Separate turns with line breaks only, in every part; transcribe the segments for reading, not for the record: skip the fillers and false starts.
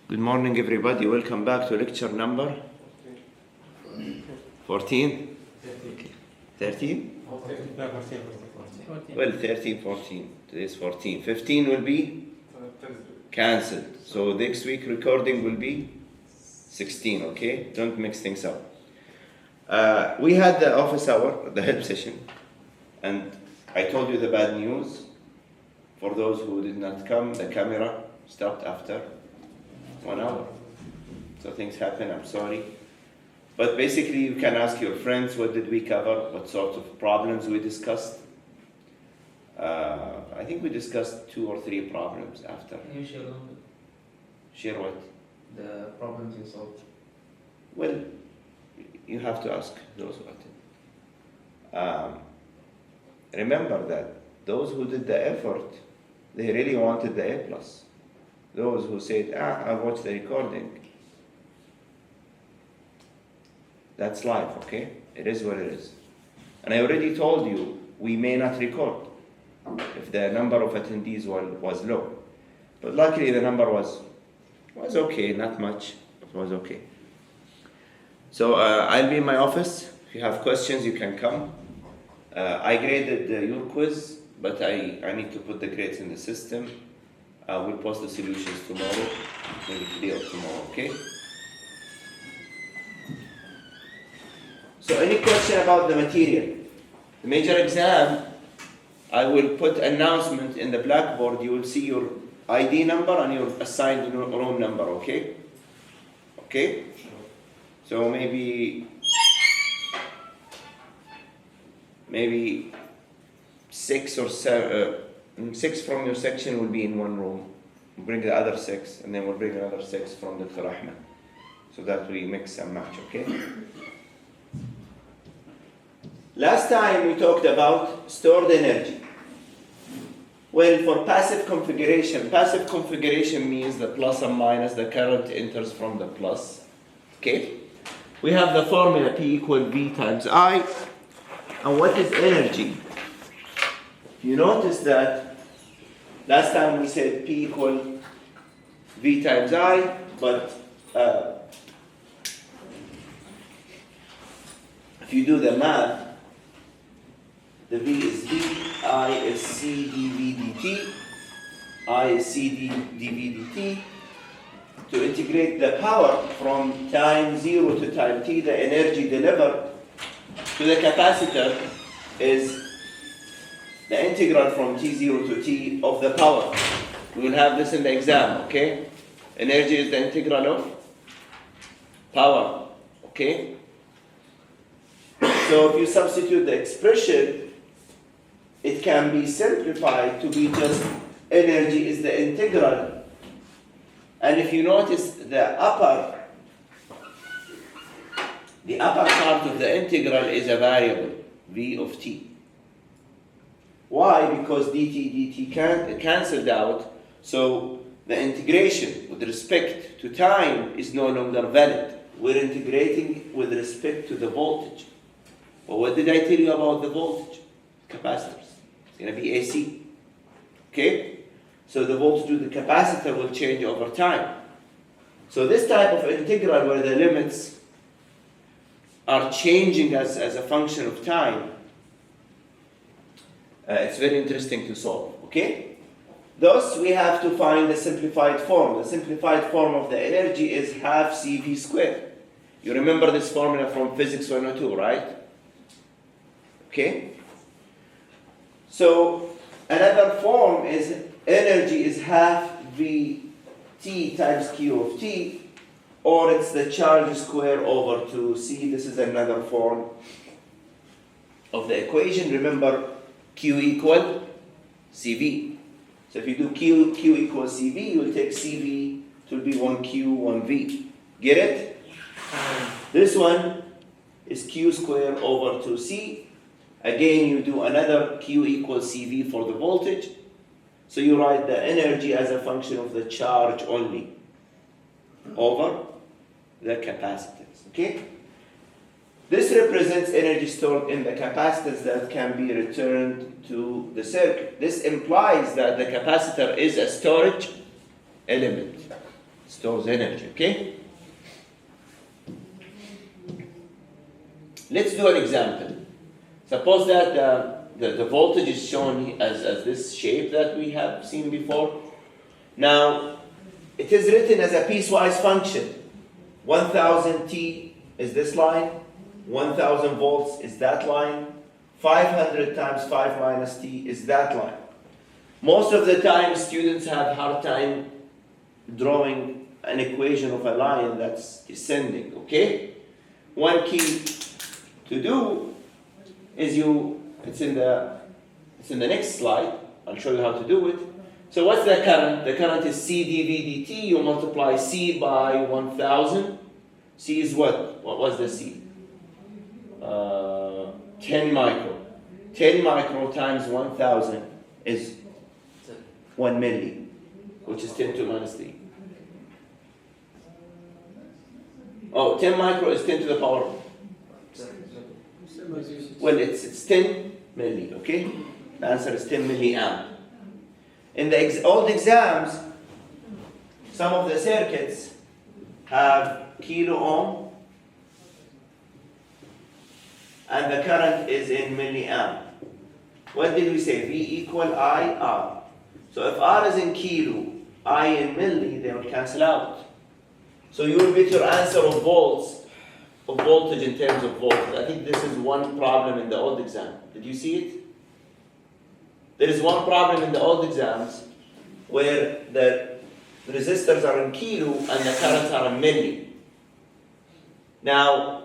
Good morning, everybody. Welcome back to lecture number 14? 13? Well, 13, 14. Today's 14. 15 will be cancelled. So next week recording will be 16, okay? Don't mix things up. We had the office hour, the help session, and I told you the bad news. For those who did not come, the camera stopped after 1 hour. So things happen, I'm sorry. But basically you can ask your friends, what did we cover? What sort of problems we discussed? I think we discussed 2 or 3 problems after.
Can you share them?
Share what?
The problems you solved.
Well, you have to ask those who attend. Remember that those who did the effort, they really wanted the A+. Those who said, I'll watch the recording. That's life, okay? It is what it is. And I already told you, we may not record if the number of attendees was low. But luckily the number was okay, not much, it was okay. So I'll be in my office. If you have questions, you can come. I graded your quiz, but I need to put the grades in the system. We'll post the solutions tomorrow, maybe today or tomorrow, okay? So any question about the material? The major exam, I will put announcement in the blackboard. You will see your ID number and your assigned room number, okay? Okay? So maybe 6 or 7, 6 from your section will be in one room. We'll bring the other 6, and then we'll bring another 6 from Dr. Ahmed. So that we mix and match, okay? Last time we talked about stored energy. Well, for passive configuration means the plus and minus, the current enters from the plus, okay? We have the formula P equal V times I. And what is energy? You notice that last time we said P equal V times I, but if you do the math, the V is V, I is C dV dt, I is C dV dt. To integrate the power from time 0 to time t, the energy delivered to the capacitor is the integral from t0 to t of the power. We will have this in the exam, okay? Energy is the integral of power, okay? So if you substitute the expression, it can be simplified to be just energy is the integral. And if you notice the upper part of the integral is a variable, v of t. Why? Because dt cancelled out, so the integration with respect to time is no longer valid. We're integrating with respect to the voltage. But what did I tell you about the voltage? Capacitors. It's going to be AC. Okay? So the voltage of the capacitor will change over time. So this type of integral where the limits are changing as a function of time, it's very interesting to solve, okay? Thus, we have to find the simplified form. The simplified form of the energy is half CV squared. You remember this formula from Physics 102, right? Okay? So, another form is energy is half Vt times Q of t, or it's the charge square over 2c. This is another form of the equation. Remember, Q equal Cv. So if you do Q equals Cv, you will take Cv, it will be 1Q, 1V. Get it? This one is Q square over 2c. Again, you do another Q equals Cv for the voltage. So you write the energy as a function of the charge only over the capacitance, okay? This represents energy stored in the capacitance that can be returned to the circuit. This implies that the capacitor is a storage element. stores energy, okay? Let's do an example. Suppose that the voltage is shown as this shape that we have seen before. Now, it is written as a piecewise function. 1000 T is this line, 1000 volts is that line, 500 times 5 minus T is that line. Most of the time, students have a hard time drawing an equation of a line that's descending, okay? One key to do is it's in the next slide. I'll show you how to do it. So what's the current? The current is C dV dt. You multiply C by 1000. C is what? What was the C? 10 micro. 10 micro times 1000 is 1 milli, which is 10 to the minus 3. Oh, 10 micro is 10 to the power. Well, it's 10 milli, okay? The answer is 10 milliamp. In the old exams, some of the circuits have kilo ohm, and the current is in milliamp. What did we say? V equal I, R. So if R is in kilo, I in milli, they will cancel out. So you will get your answer of volts, of voltage in terms of volts. I think this is one problem in the old exam. Did you see it? There is one problem in the old exams where the resistors are in kilo and the currents are in milli. Now,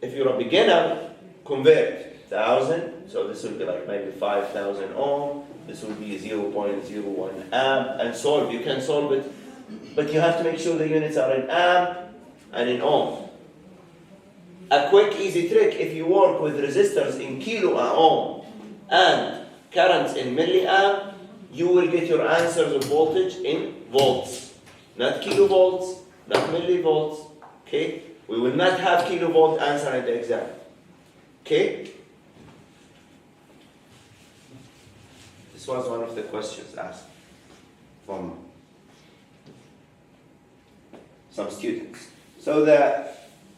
if you're a beginner, convert 1000. So this will be like maybe 5000 ohm. This will be 0.01 amp, and solve. You can solve it, but you have to make sure the units are in amp and in ohm. A quick, easy trick: if you work with resistors in kilo ohm and currents in milliamp, you will get your answers of voltage in volts, not kilovolts, not millivolts. Okay? We will not have kilovolt answer in the exam. Okay? This was one of the questions asked from some students. So the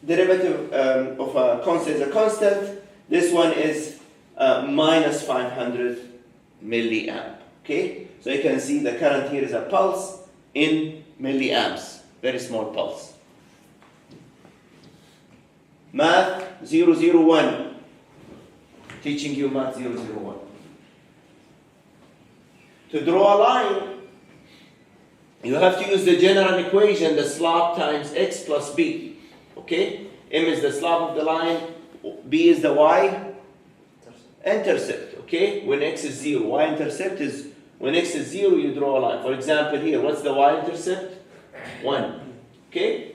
derivative of a constant is a constant. This one is minus 500 milliamp. Okay? So you can see the current here is a pulse in milliamps. Very small pulse. Math 001. Teaching you math 001. To draw a line, you have to use the general equation, the slope times x plus b. Okay? M is the slope of the line, b is the y-intercept. Okay? When x is 0, y-intercept is, when x is 0, you draw a line. For example here, what's the y-intercept? 1. Okay?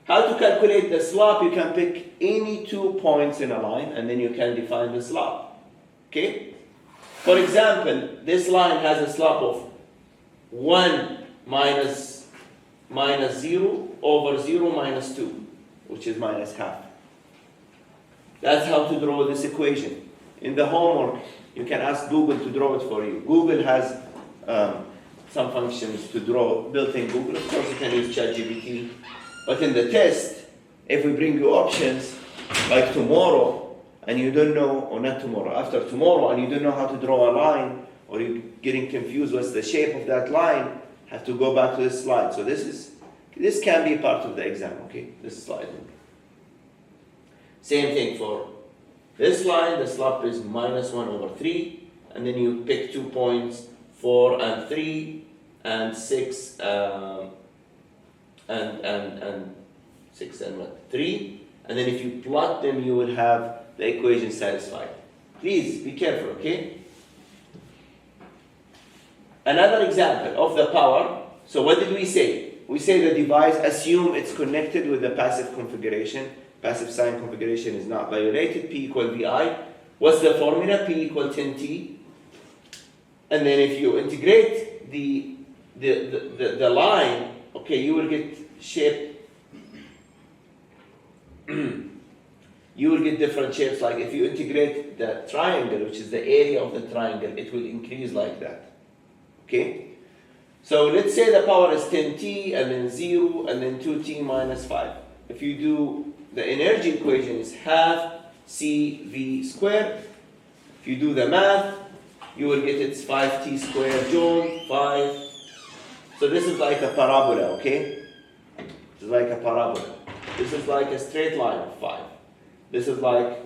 How to calculate the slope? You can pick any 2 points in a line and then you can define the slope. Okay? For example, this line has a slope of 1 minus 0 over 0 minus 2, which is minus half. That's how to draw this equation. In the homework, you can ask Google to draw it for you. Google has some functions to draw built in Google. Of course, you can use ChatGPT. But in the test, if we bring you options like tomorrow, and you don't know, or not tomorrow, after tomorrow, and you don't know how to draw a line, or you're getting confused what's the shape of that line, have to go back to this slide. So this can be part of the exam, okay? This slide. Same thing for this line, the slope is minus 1 over 3, and then you pick 2 points, 4 and 3, and 6, and 6 and 3, and then if you plot them, you will have the equation satisfied. Please be careful, okay? Another example of the power. So what did we say? We say the device, assume it's connected with the passive configuration. Passive sign configuration is not violated. P equal VI. What's the formula? P equal 10T. And then if you integrate the line, okay, you will get shape. You will get different shapes. Like if you integrate the triangle, which is the area of the triangle, it will increase like that. Okay? So let's say the power is 10t and then 0 and then 2t minus 5. If you do the energy equation is half CV squared. If you do the math, you will get it's 5t squared joule, 5. So this is like a parabola, okay? This is like a parabola. This is like a straight line of 5. This is like,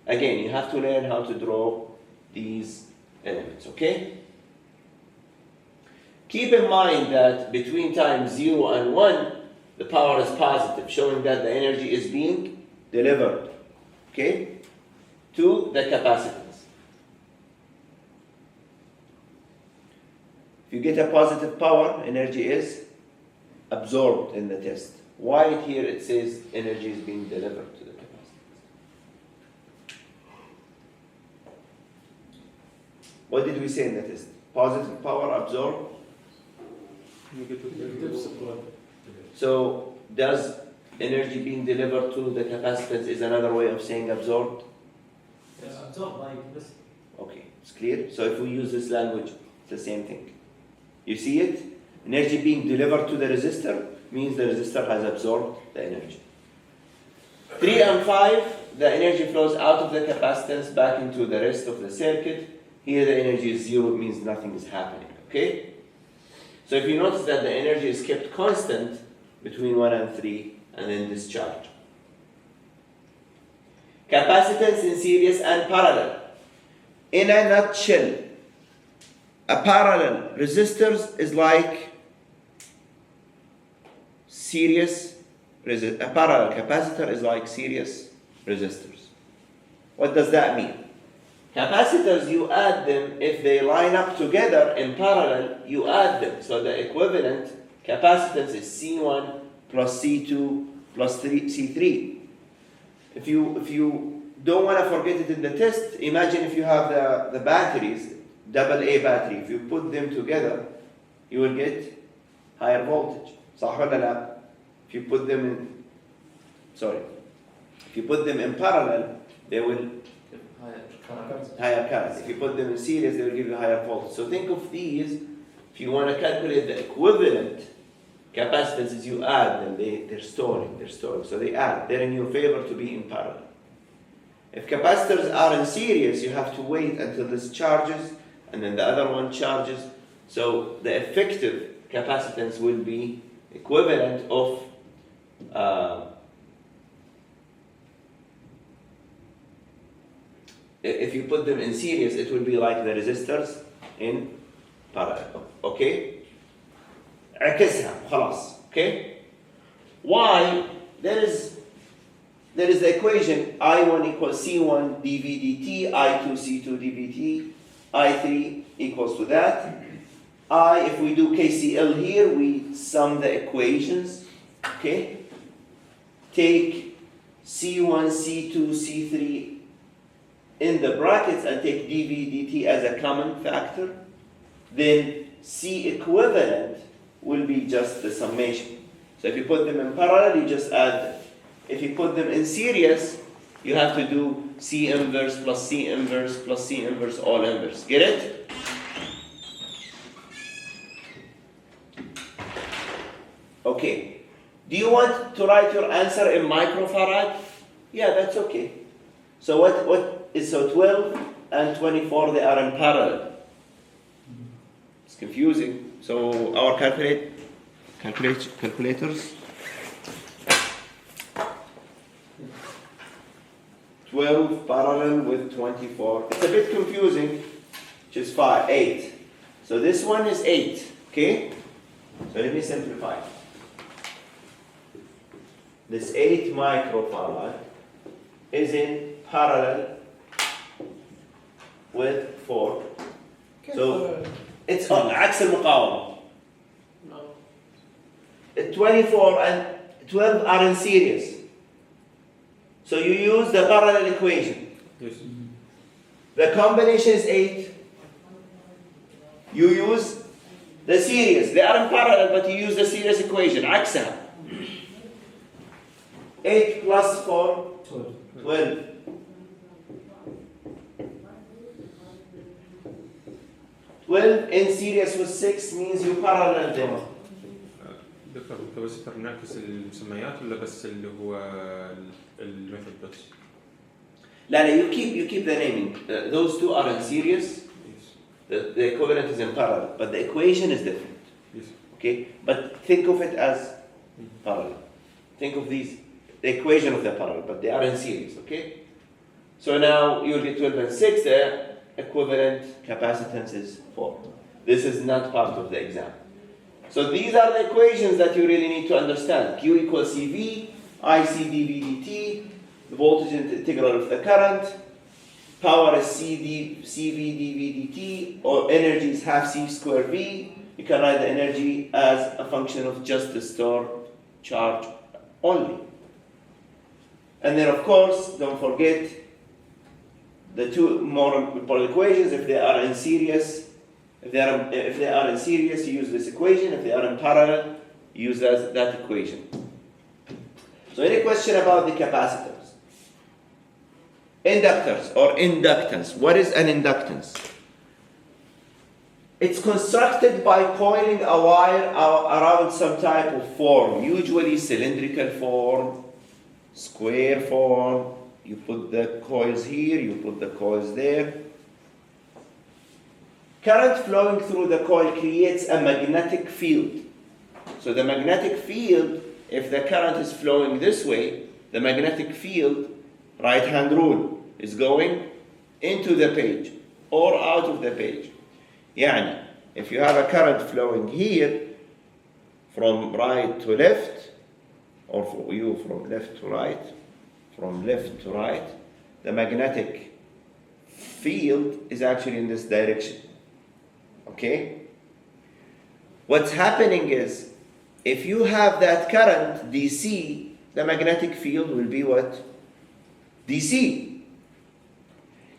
again, you have to learn how to draw these elements, okay? Keep in mind that between times 0 and 1, the power is positive, showing that the energy is being delivered, okay, to the capacitance. If you get a positive power, energy is absorbed in the test. Why here it says energy is being delivered to the capacitance? What did we say in the test? Positive power absorbed.
Negative supply.
So does energy being delivered to the capacitance is another way of saying absorbed?
Yes, absorb like this.
Okay, it's clear. So if we use this language, it's the same thing. You see it? Energy being delivered to the resistor means the resistor has absorbed the energy. 3 and 5, the energy flows out of the capacitance back into the rest of the circuit. Here the energy is 0, it means nothing is happening. Okay? So if you notice that the energy is kept constant between 1 and 3 and then discharge. Capacitance in series and parallel. In a nutshell, a parallel resistors is like a parallel capacitor is like series resistors. What does that mean? Capacitors, you add them, if they line up together in parallel, you add them. So the equivalent capacitance is C1 plus C2 plus C3. If you don't want to forget it in the test, imagine if you have the batteries, AA battery, if you put them together, you will get higher voltage. صح ولا لا? If you put them in parallel, they will higher current. If you put them in series, they will give you higher voltage. So think of these, if you want to calculate the equivalent capacitances, you add them, they're storing. So they add, they're in your favor to be in parallel. If capacitors are in series, you have to wait until this charges, and then the other one charges. So the effective capacitance will be equivalent of if you put them in series, it will be like the resistors in parallel. Okay? عكسها خلاص. Okay? Why? There is the equation I1 equals C1 dV dt, I2 C2 dV dt, I3 equals to that. If we do KCL here, we sum the equations. Okay? Take C1, C2, C3 in the brackets and take dV dt as a common factor. Then C equivalent will be just the summation. So if you put them in parallel, you just add them. If you put them in series, you have to do C inverse plus C inverse plus C inverse all inverse. Get it? Okay. Do you want to write your answer in microfarad? Yeah, that's okay. So what is so 12 and 24, they are in parallel. It's confusing. So our calculators. 12 parallel with 24. It's a bit confusing, which is 8. So this one is 8, okay? So let me simplify. This 8 microfarad is in parallel with 4. So it's on عكس المقاومة.
No.
24 and 12 are in series. So you use the parallel equation.
Yes.
The combination is 8. You use the series. They are in parallel, but you use the series equation. عكسها. 8 plus 4, 12. 12 in series with 6 means you parallel them.
دكتور الكباسيتر نعكس المسميات ولا بس اللي هو الميثود بس؟
لا, you keep the naming. Those two are in series.
Yes.
The equivalent is in parallel, but the equation is different.
Yes.
Okay, but think of it as parallel. Think of the equation of the parallel, but they are in series. Okay. So now you'll get 12 and 6. The equivalent capacitance is 4. This is not part of the exam. So these are the equations that you really need to understand. Q equals CV, IC dV dt, the voltage integral of the current, power is CV dV dt, or energy is half C square V. You can write the energy as a function of just the stored charge only. And then of course, don't forget the two more important equations. If they are in series, if they are in series, you use this equation. If they are in parallel, you use that equation. So any question about the capacitors? Inductors or inductance. What is an inductance? It's constructed by coiling a wire around some type of form, usually cylindrical form, square form. You put the coils here, you put the coils there. Current flowing through the coil creates a magnetic field. So the magnetic field, if the current is flowing this way, the magnetic field, right-hand rule, is going into the page or out of the page. يعني, if you have a current flowing here, from right to left, or for you from left to right, from left to right, the magnetic field is actually in this direction. Okay? What's happening is, if you have that current DC, the magnetic field will be what? DC.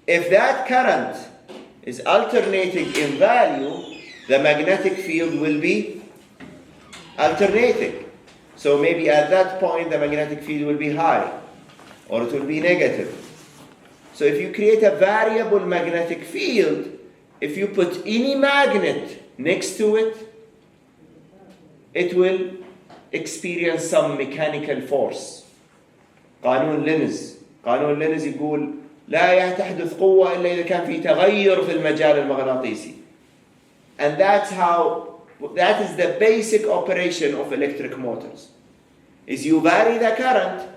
If that current is alternating in value, the magnetic field will be alternating. So maybe at that point the magnetic field will be high, or it will be negative. So if you create a variable magnetic field, if you put any magnet next to it, it will experience some mechanical force. قانون لينز يقول لا تحدث قوة إلا إذا كان في تغير في المجال المغناطيسي. And that is the basic operation of electric motors. Is you vary the current,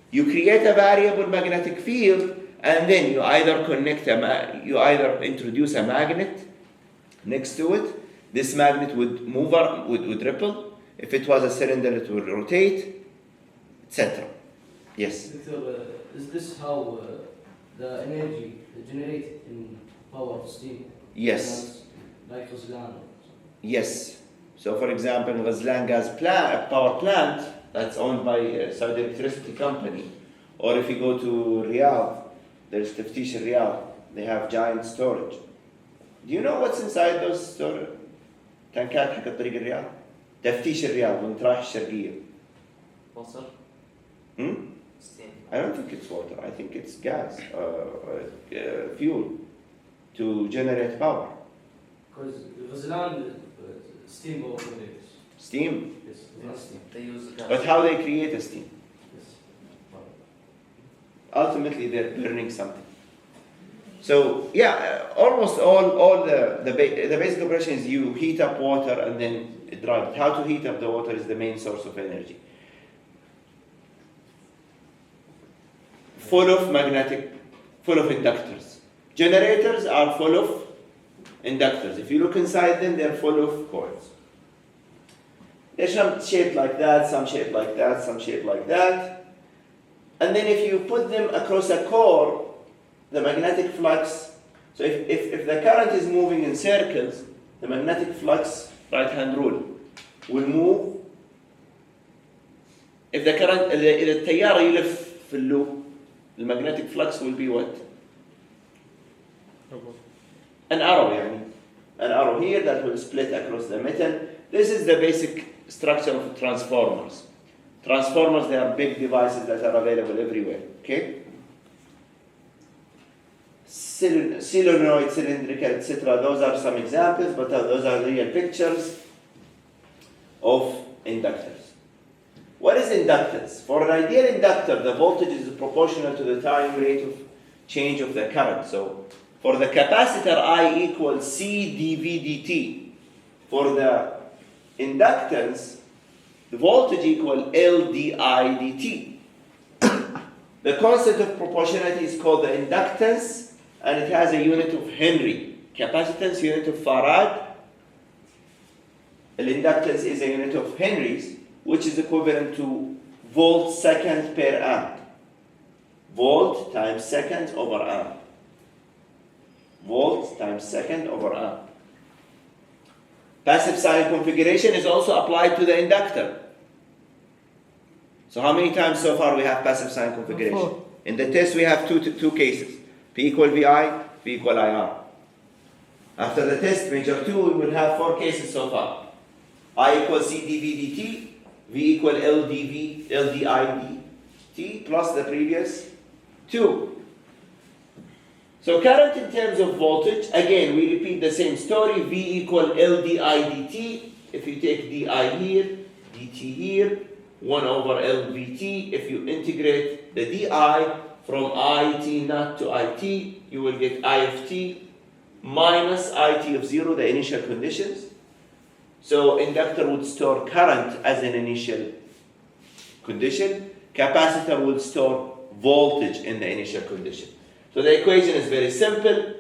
you create a variable magnetic field, and then you either introduce a magnet next to it. This magnet would move or would ripple. If it was a cylinder, it would rotate, etc. Yes.
Victor, is this how the energy generated in power steam?
Yes.
Like Ghazlan?
Yes. So, for example, Ghazlan gas power plant that's owned by Saudi Electricity Company, or if you go to Riyadh, there's Taftish Riyadh. They have giant storage. Do you know what's inside those storage? تنكات حق طريق الرياض. تفتيش الرياض وانت رايح الشرقية.
Water? Steam?
I don't think it's water. I think it's gas, fuel, to generate power.
Because Ghazlan steam or generators.
Steam.
Yes, not steam.
They use gas.
But how they create a steam?
Yes.
Ultimately, they're burning something. So yeah, almost all the basic operation is you heat up water and then dry it. How to heat up the water is the main source of energy. Full of inductors. Generators are full of inductors. If you look inside them, they're full of coils. They're some shaped like that, some shaped like that, some shaped like that. And then if you put them across a core, the magnetic flux, so if the current is moving in circles, the magnetic flux, right-hand rule, will move. If the current, إذا التيار يلف في اللوب, the magnetic flux will be what? An arrow, يعني. An arrow here that will split across the metal. This is the basic structure of transformers. Transformers, they are big devices that are available everywhere, okay? solenoid, cylindrical, etc. Those are some examples, but those are real pictures of inductors. What is inductance? For an ideal inductor, the voltage is proportional to the time rate of change of the current. So for the capacitor, I equals C dV dt. For the inductance, the voltage equals L di dt. The concept of proportionality is called the inductance, and it has a unit of Henry. Capacitance, unit of Farad. Inductance is a unit of Henry's, which is equivalent to volt second per amp. Volt times seconds over amp. Volt times second over amp. Passive sign configuration is also applied to the inductor. So how many times so far we have passive sign configuration?
4.
In the test we have two cases. P equal VI, V equal IR. After the test, measure 2, we will have 4 cases so far. I equals C dV dt, V equal L di dt plus the previous 2. So current in terms of voltage, again we repeat the same story, V equal L di dt. If you take di here, dt here, 1 over L Vt. If you integrate the di from it naught to it, you will get I of t minus it of 0, the initial conditions. So inductor would store current as an initial condition. Capacitor would store voltage in the initial condition. So the equation is very simple.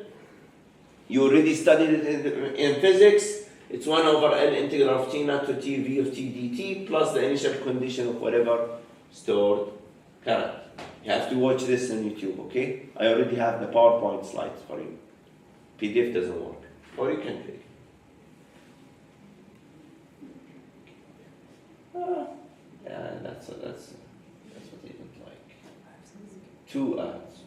You already studied it in physics. It's 1 over L integral of t naught to t v of t dt plus the initial condition of whatever stored current. You have to watch this on YouTube, okay? I already have the PowerPoint slides for you. PDF doesn't work. Or you can take it. Yeah, that's what they didn't like. 2 ads.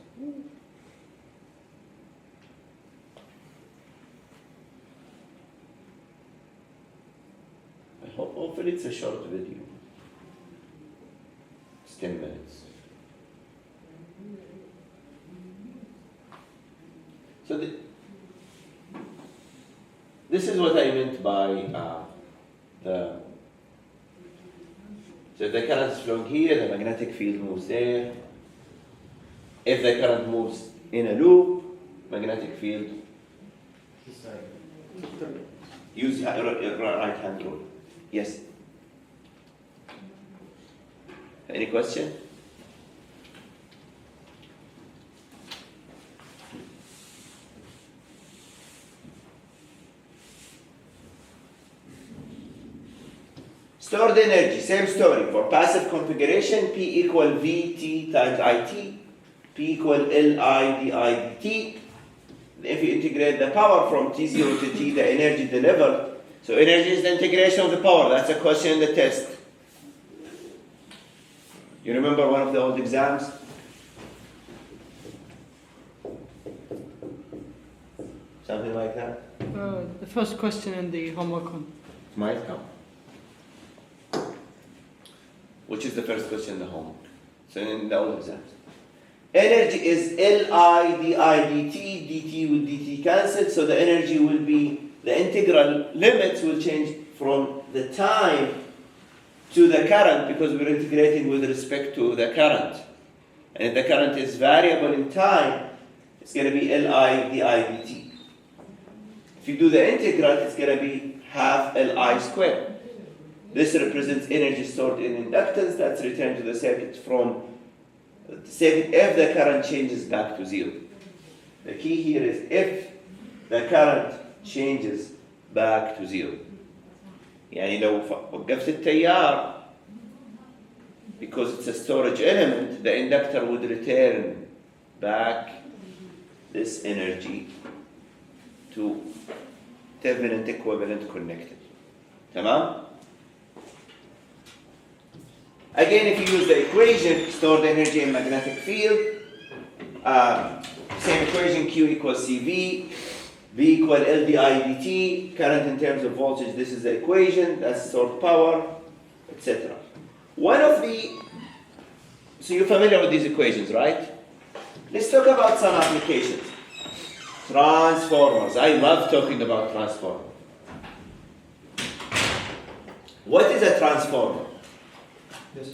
Hopefully it's a short video. It's 10 minutes. So this is what I meant by so if the current is flowing here, the magnetic field moves there. If the current moves in a loop, magnetic field, use right hand rule. Yes? Any question? Stored energy, same story. For passive configuration, P equal Vt times It, P equal Li di dt. If you integrate the power from T0 to T, the energy delivered. So energy is the integration of the power. That's a question in the test. You remember one of the old exams? Something like that?
The first question in the homework one.
Might come. Which is the first question in the homework? So in the old exams. Energy is Li di dt, dt with dt cancelled, so the energy will be, the integral limits will change from the time to the current because we're integrating with respect to the current. And if the current is variable in time, it's going to be Li di dt. If you do the integral, it's going to be half Li squared. This represents energy stored in inductance that's returned to the circuit from the circuit if the current changes back to 0. The key here is if the current changes back to 0. يعني لو وقفت التيار because it's a storage element, the inductor would return back this energy to Thevenin equivalent connected. تمام? Again, if you use the equation, stored energy and magnetic field, same equation, Q equals CV, V equal L di dt, current in terms of voltage, this is the equation, that's stored power, etc. So you're familiar with these equations, right? Let's talk about some applications. Transformers. I love talking about transformers. What is a transformer?
Yes.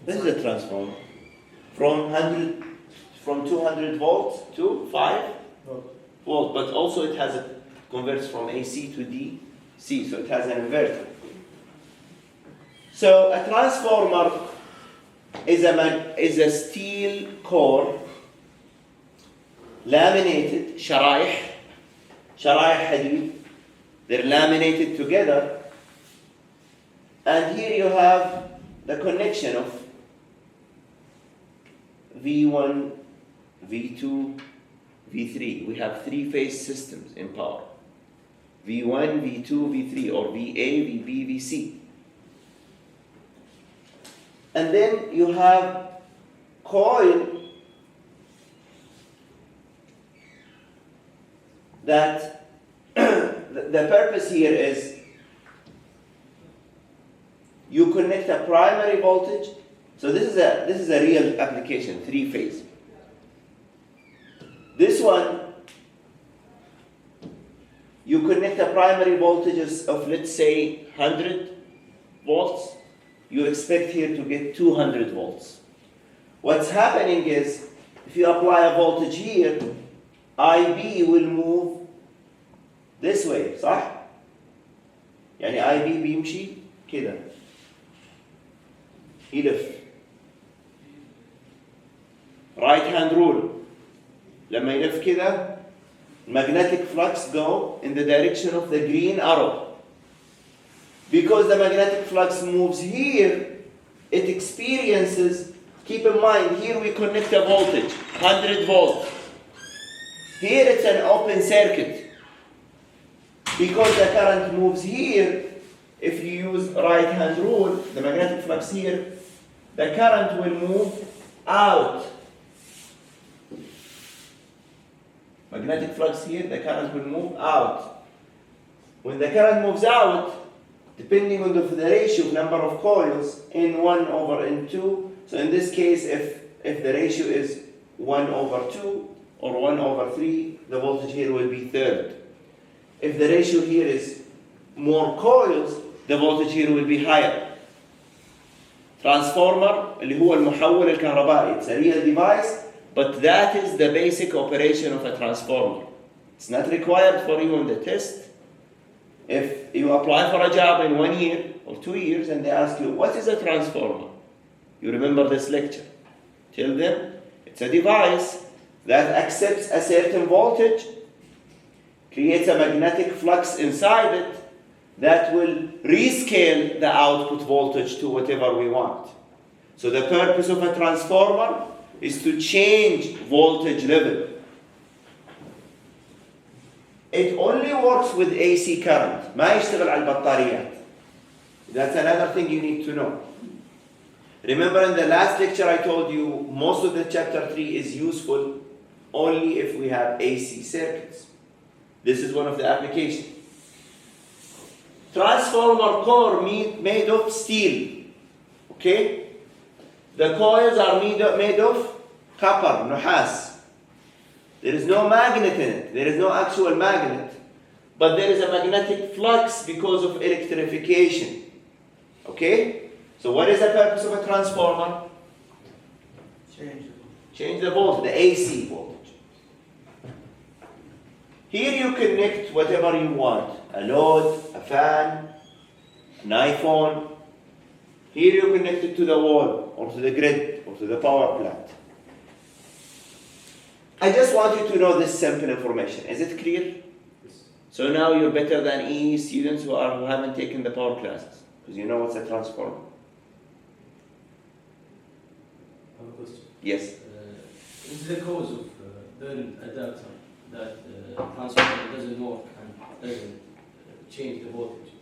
This is a transformer. From 200 volts to 5 volts, but also it has converts from AC to DC, so it has an inverter. So a transformer is a steel core, laminated, شرايح حديد. They're laminated together, and here you have the connection of V1, V2, V3. We have three-phase systems in power. V1, V2, V3, or VA, VB, VC. And then you have coil that the purpose here is you connect a primary voltage. So this is a real application, three-phase. This one, you connect a primary voltages of, let's say, 100 volts. You expect here to get 200 volts. What's happening is, if you apply a voltage here, IB will move this way, صح؟ يعني IB بيمشي كده. يلف. Right hand rule. لما يلف كده, magnetic flux go in the direction of the green arrow. Because the magnetic flux moves here, it experiences, keep in mind, here we connect a voltage, 100 volts. Here it's an open circuit. Because the current moves here, if you use right hand rule, the magnetic flux here, the current will move out. Magnetic flux here, the current will move out. When the current moves out, depending on the ratio, number of coils, N1 over N2, so in this case, if the ratio is 1 over 2 or 1 over 3, the voltage here will be third. If the ratio here is more coils, the voltage here will be higher. Transformer, اللي هو المحول الكهربائي, it's a real device, but that is the basic operation of a transformer. It's not required for you in the test. If you apply for a job in 1 year or 2 years and they ask you, what is a transformer? You remember this lecture. Tell them, it's a device that accepts a certain voltage, creates a magnetic flux inside it that will rescale the output voltage to whatever we want. So the purpose of a transformer is to change voltage level. It only works with AC current. ما يشتغل على البطاريات. That's another thing you need to know. Remember in the last lecture I told you most of the chapter 3 is useful only if we have AC circuits. This is one of the applications. Transformer core made of steel. Okay? The coils are made of copper, نحاس. There is no magnet in it. There is no actual magnet. But there is a magnetic flux because of electrification. Okay? So what is the purpose of a transformer? Change the voltage, the AC voltage. Here you connect whatever you want. A load, a fan, an iPhone. Here you connect it to the wall, or to the grid, or to the power plant. I just want you to know this simple information. Is it clear?
Yes.
So now you're better than EE students who haven't taken the power classes, because you know what's a transformer.
I have a question.
Yes.
Is the cause of burn adapter that transformer doesn't work and doesn't change the voltage?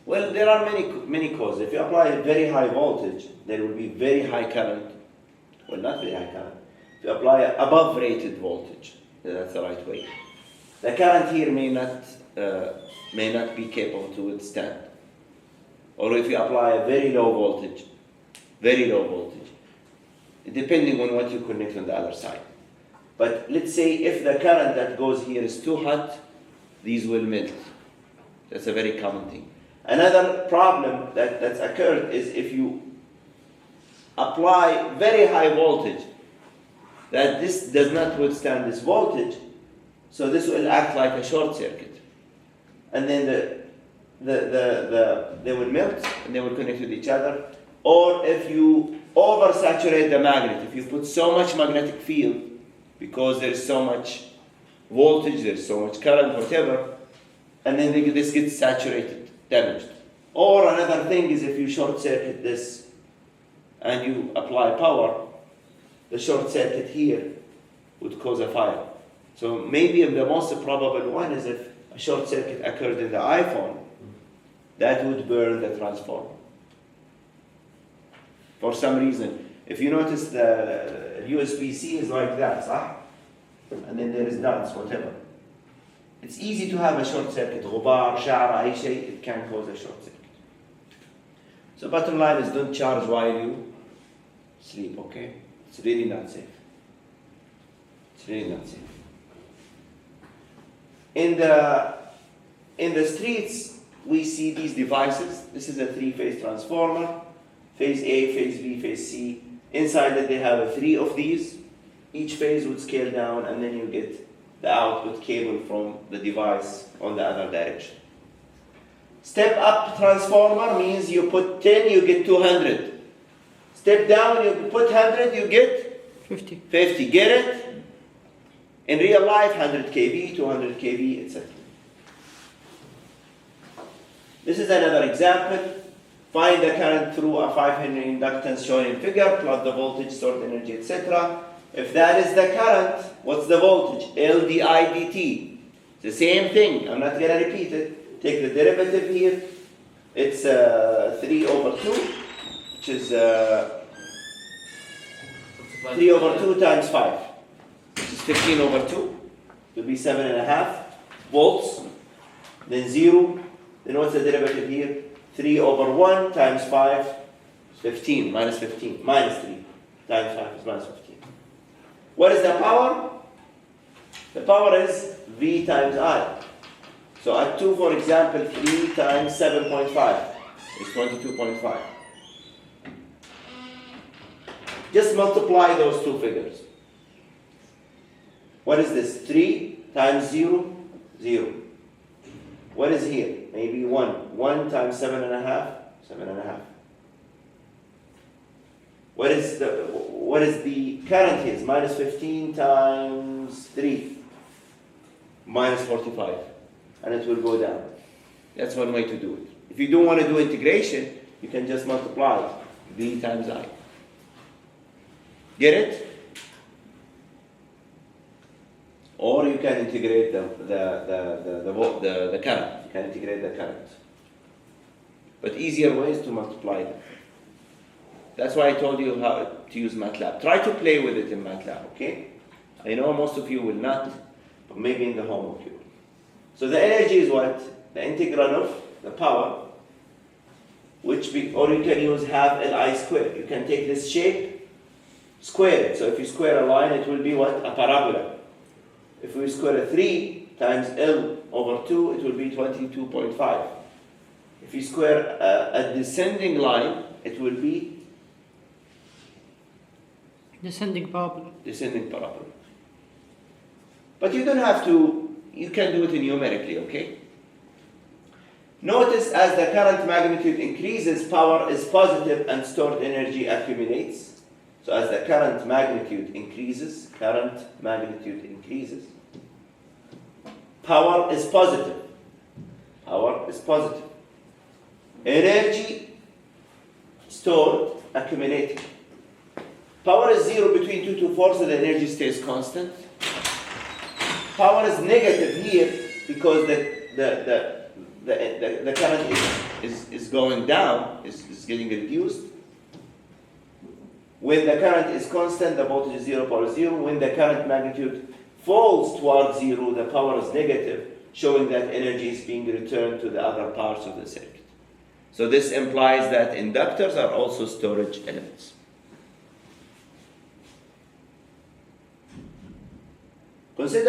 Well, there are many causes. If you apply a very high voltage, there will be very high current. Well, not very high current. If you apply above rated voltage, that's the right way. The current here may not be capable to withstand. Or if you apply a very low voltage, depending on what you connect on the other side. But let's say if the current that goes here is too hot, these will melt. That's a very common thing. Another problem that's occurred is if you apply very high voltage, that this does not withstand this voltage, so this will act like a short circuit. And then they will melt and they will connect with each other. Or if you oversaturate the magnet, if you put so much magnetic field, because there's so much voltage, there's so much current, whatever, and then this gets saturated, damaged. Or another thing is if you short circuit this and you apply power, the short circuit here would cause a fire. So maybe the most probable one is if a short circuit occurred in the iPhone, that would burn the transformer. For some reason, if you notice the USB-C is like that, صح? And then there is dots, whatever. It's easy to have a short circuit. غبار, شعرة, أي شيء, it can cause a short circuit. So bottom line is don't charge while you sleep, okay? It's really not safe. It's really not safe. In the streets, we see these devices. This is a three-phase transformer. Phase A, phase B, phase C. Inside it, they have 3 of these. Each phase would scale down, and then you get the output cable from the device on the other direction. Step up transformer means you put 10, you get 200. Step down, you put 100, you get
50.
50. Get it? In real life, 100 kV, 200 kV, etc. This is another example. Find the current through a 5 Henry inductance shown in figure, plot the voltage, stored energy, etc. If that is the current, what's the voltage? L di dt. The same thing. I'm not going to repeat it. Take the derivative here. It's 3 over 2, which is 3 over 2 times 5, which is 15 over 2. It will be 7.5 volts. Then 0. Then what's the derivative here? 3 over 1 times 5 is 15, minus 15. Minus 3 times 5 is minus 15. What is the power? The power is V times I. So at 2, for example, 3 times 7.5 is 22.5. Just multiply those two figures. What is this? 3 times 0, 0. What is here? Maybe 1. 1 times 7.5, 7.5. What is the current here? It's minus 15 times 3. Minus 45. And it will go down. That's one way to do it. If you don't want to do integration, you can just multiply V times I. Get it? Or you can integrate the current. You can integrate the current. But easier way is to multiply them. That's why I told you how to use MATLAB. Try to play with it in MATLAB, okay? I know most of you will not, but maybe in the homework you will. So the energy is what? The integral of the power, or you can use half Li squared. You can take this shape, square it. So if you square a line, it will be what? A parabola. If we square a 3 times L over 2, it will be 22.5. If you square a descending line, it will be
Descending parabola.
Descending parabola. But you don't have to, you can do it numerically, okay? Notice as the current magnitude increases, power is positive and stored energy accumulates. So as the current magnitude increases, power is positive. Power is positive. Energy stored, accumulating. Power is 0 between 2 to 4, so the energy stays constant. Power is negative here because the current is going down, is getting reduced. When the current is constant, the voltage is 0, power is 0. When the current magnitude falls towards 0, the power is negative, showing that energy is being returned to the other parts of the circuit. So this implies that inductors are also storage elements. Consider